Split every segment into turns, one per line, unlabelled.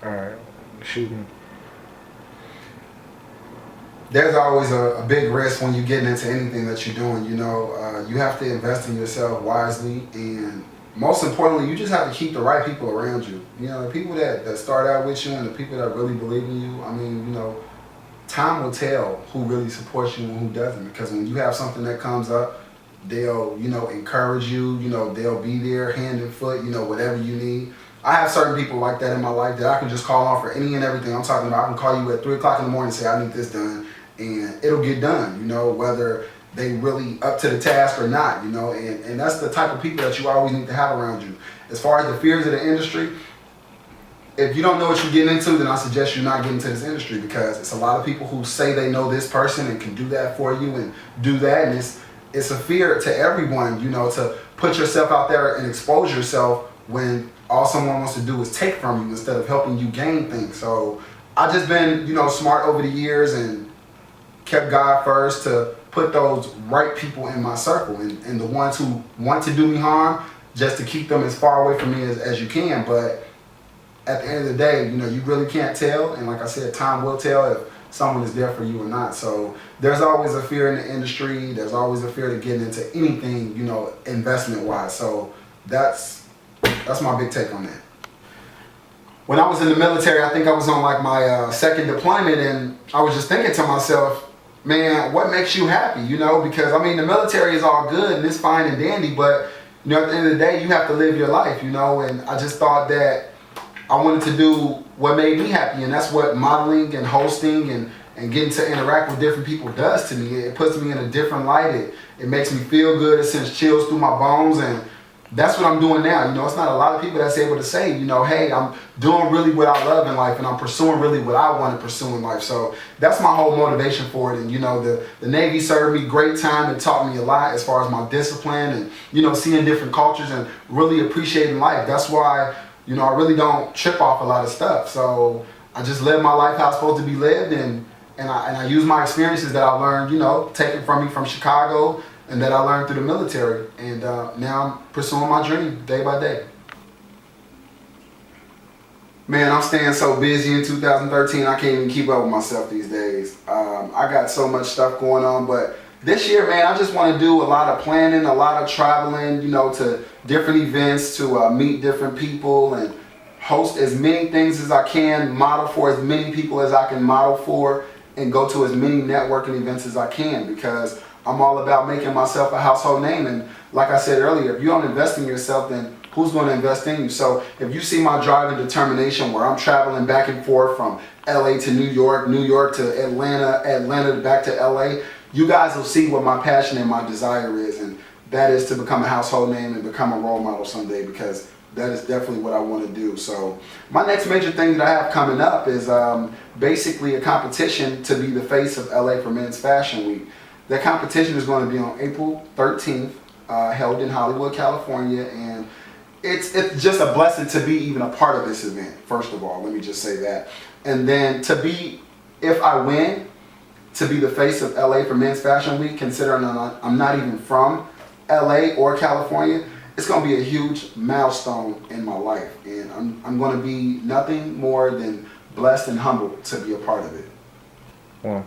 Alright, shooting.
There's always a big risk when you're getting into anything that you're doing. You have to invest in yourself wisely, and most importantly, you just have to keep the right people around you. The people that start out with you and the people that really believe in you. I mean, time will tell who really supports you and who doesn't. Because when you have something that comes up, they'll, encourage you. They'll be there hand and foot. Whatever you need. I have certain people like that in my life that I can just call on for any and everything. I'm talking about I can call you at 3 o'clock in the morning and say I need this done, and it'll get done. Whether they really up to the task or not. And that's the type of people that you always need to have around you. As far as the fears of the industry, if you don't know what you're getting into, then I suggest you not get into this industry, because it's a lot of people who say they know this person and can do that for you and do that, and it's a fear to everyone, to put yourself out there and expose yourself when all someone wants to do is take from you instead of helping you gain things. So I've just been, smart over the years and kept God first to put those right people in my circle, and the ones who want to do me harm, just to keep them as far away from me as you can. But at the end of the day, you really can't tell, and like I said, time will tell if someone is there for you or not. So there's always a fear in the industry. There's always a fear to getting into anything, investment wise. So that's my big take on that. When I was in the military, I think I was on like my second deployment, and I was just thinking to myself, man, what makes you happy? Because I mean, the military is all good and it's fine and dandy, but at the end of the day, you have to live your life, and I just thought that I wanted to do what made me happy, and that's what modeling and hosting and getting to interact with different people does to me. It puts me in a different light. It makes me feel good. It sends chills through my bones, and that's what I'm doing now. It's not a lot of people that's able to say, hey, I'm doing really what I love in life, and I'm pursuing really what I want to pursue in life. So that's my whole motivation for it. And the Navy served me great time. It taught me a lot as far as my discipline and seeing different cultures and really appreciating life. That's why I really don't trip off a lot of stuff. So I just live my life how it's supposed to be lived, and I use my experiences that I learned, taken from me from Chicago, and that I learned through the military. And now I'm pursuing my dream day by day. Man, I'm staying so busy in 2013, I can't even keep up with myself these days. I got so much stuff going on, but this year, man, I just want to do a lot of planning, a lot of traveling, to different events, to meet different people and host as many things as I can, model for as many people as I can model for, and go to as many networking events as I can, because I'm all about making myself a household name. And like I said earlier, if you don't invest in yourself, then who's going to invest in you? So if you see my drive and determination where I'm traveling back and forth from LA to New York, New York to Atlanta, Atlanta back to LA, you guys will see what my passion and my desire is. And that is to become a household name and become a role model someday, because that is definitely what I want to do. So my next major thing that I have coming up is basically a competition to be the face of LA for Men's Fashion Week. That competition is going to be on April 13th, held in Hollywood, California, and it's just a blessing to be even a part of this event. First of all, let me just say that. And then if I win, to be the face of LA for Men's Fashion Week, considering I'm not even from LA or California, it's going to be a huge milestone in my life, and I'm going to be nothing more than blessed and humbled to be a part of it.
Yeah.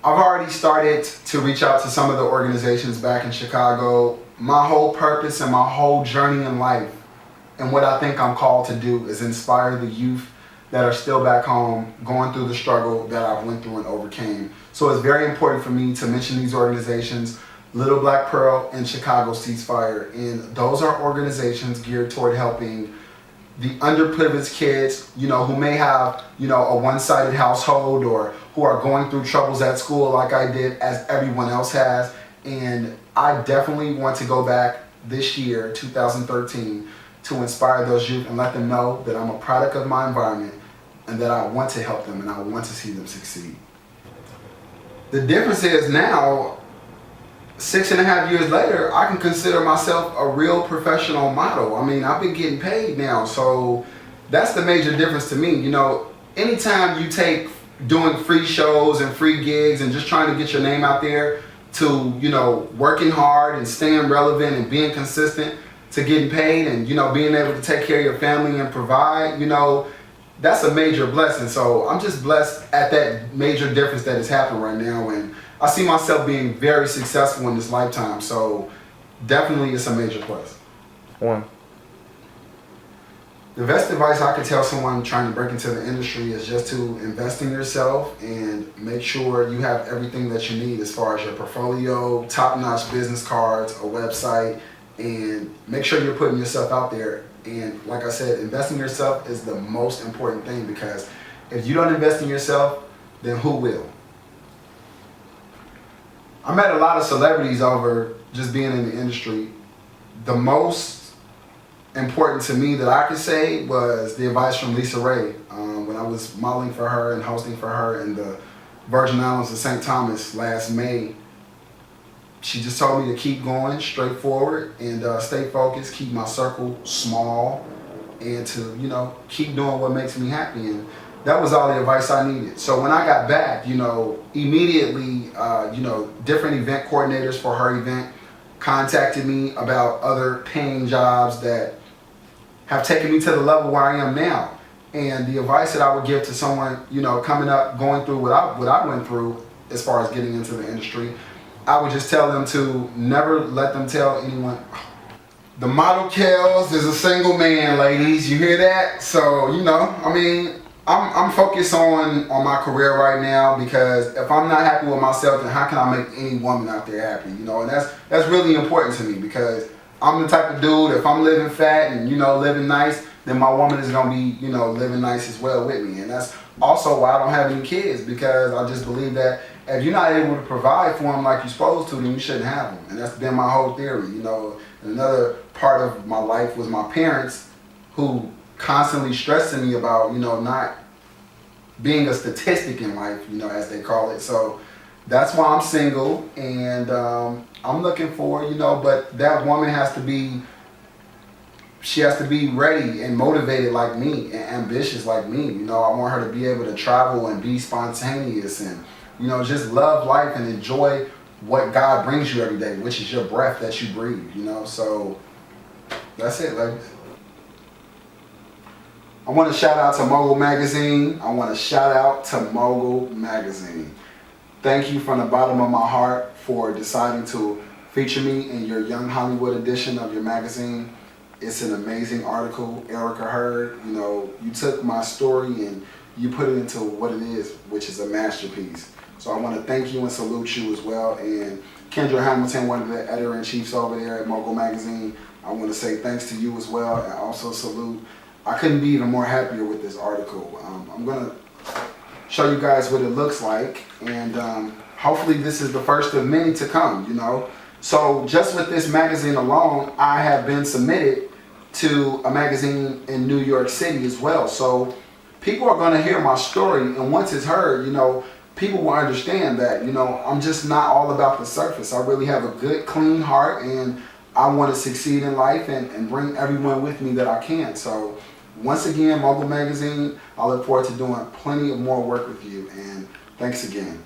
I've already started to reach out to some of the organizations back in Chicago. My whole purpose and my whole journey in life, and what I think I'm called to do, is inspire the youth that are still back home going through the struggle that I went through and overcame. So it's very important for me to mention these organizations. Little Black Pearl and Chicago Ceasefire, and those are organizations geared toward helping the underprivileged kids, who may have, a one-sided household, or who are going through troubles at school like I did, as everyone else has. And I definitely want to go back this year, 2013, to inspire those youth and let them know that I'm a product of my environment, and that I want to help them and I want to see them succeed. The difference is now, 6.5 years later, I can consider myself a real professional model. I mean, I've been getting paid now, so that's the major difference to me. Anytime you take doing free shows and free gigs and just trying to get your name out there, to working hard and staying relevant and being consistent, to getting paid and being able to take care of your family and provide, that's a major blessing. So I'm just blessed at that major difference that has happened right now, and I see myself being very successful in this lifetime. So definitely it's a major plus.
One.
The best advice I could tell someone trying to break into the industry is just to invest in yourself and make sure you have everything that you need as far as your portfolio, top-notch business cards, a website, and make sure you're putting yourself out there. And like I said, investing in yourself is the most important thing, because if you don't invest in yourself, then who will? I met a lot of celebrities over just being in the industry. The most important to me that I could say was the advice from Lisa Ray when I was modeling for her and hosting for her in the Virgin Islands of St. Thomas last May. She just told me to keep going straight forward and stay focused, keep my circle small, and to, you know, keep doing what makes me happy. And that was all the advice I needed. So when I got back, you know, immediately, different event coordinators for her event contacted me about other paying jobs that have taken me to the level where I am now. And the advice that I would give to someone, you know, coming up, going through what I went through as far as getting into the industry, I would just tell them to never let them tell anyone. The model Kells is a single man, ladies. You hear that? So, you know, I mean, I'm focused on my career right now, because if I'm not happy with myself, then how can I make any woman out there happy? You know, and that's really important to me, because I'm the type of dude, if I'm living fat and, you know, living nice, then my woman is going to be, you know, living nice as well with me. And that's also why I don't have any kids, because I just believe that if you're not able to provide for them like you're supposed to, then you shouldn't have them. And that's been my whole theory, you know. And another part of my life was my parents, who constantly stressing me about, you know, not being a statistic in life, you know, as they call it. So that's why I'm single, and I'm looking for, you know, but that woman has to be ready and motivated like me and ambitious like me. You know, I want her to be able to travel and be spontaneous and, you know, just love life and enjoy what God brings you every day, which is your breath that you breathe, you know. So that's it, ladies. I want to shout out to Mogul Magazine. Thank you from the bottom of my heart for deciding to feature me in your Young Hollywood edition of your magazine. It's an amazing article, Erica Hurd. You know, you took my story and you put it into what it is, which is a masterpiece. So I want to thank you and salute you as well. And Kendra Hamilton, one of the editor-in-chiefs over there at Mogul Magazine, I want to say thanks to you as well, and also salute. I couldn't be even more happier with this article. I'm going to show you guys what it looks like, and hopefully this is the first of many to come, you know. So just with this magazine alone, I have been submitted to a magazine in New York City as well. So people are going to hear my story, and once it's heard, you know, people will understand that, you know, I'm just not all about the surface. I really have a good, clean heart, and I want to succeed in life and bring everyone with me that I can. So once again, Mogul Magazine, I look forward to doing plenty of more work with you, and thanks again.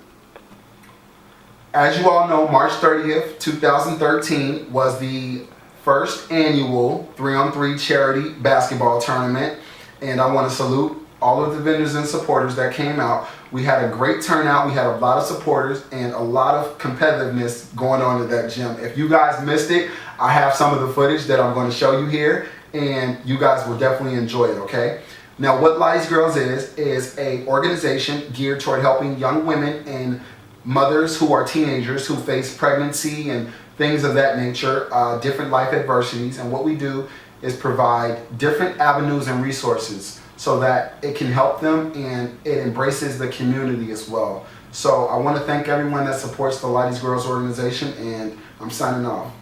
As you all know, March 30th, 2013 was the first annual 3-on-3 charity basketball tournament, and I want to salute all of the vendors and supporters that came out. We had a great turnout. We had a lot of supporters and a lot of competitiveness going on at that gym. If you guys missed it, I have some of the footage that I'm going to show you here, and you guys will definitely enjoy it, okay? Now, what Lotties Girls is a organization geared toward helping young women and mothers who are teenagers who face pregnancy and things of that nature, different life adversities. And what we do is provide different avenues and resources so that it can help them, and it embraces the community as well. So I want to thank everyone that supports the Lotties Girls organization, and I'm signing off.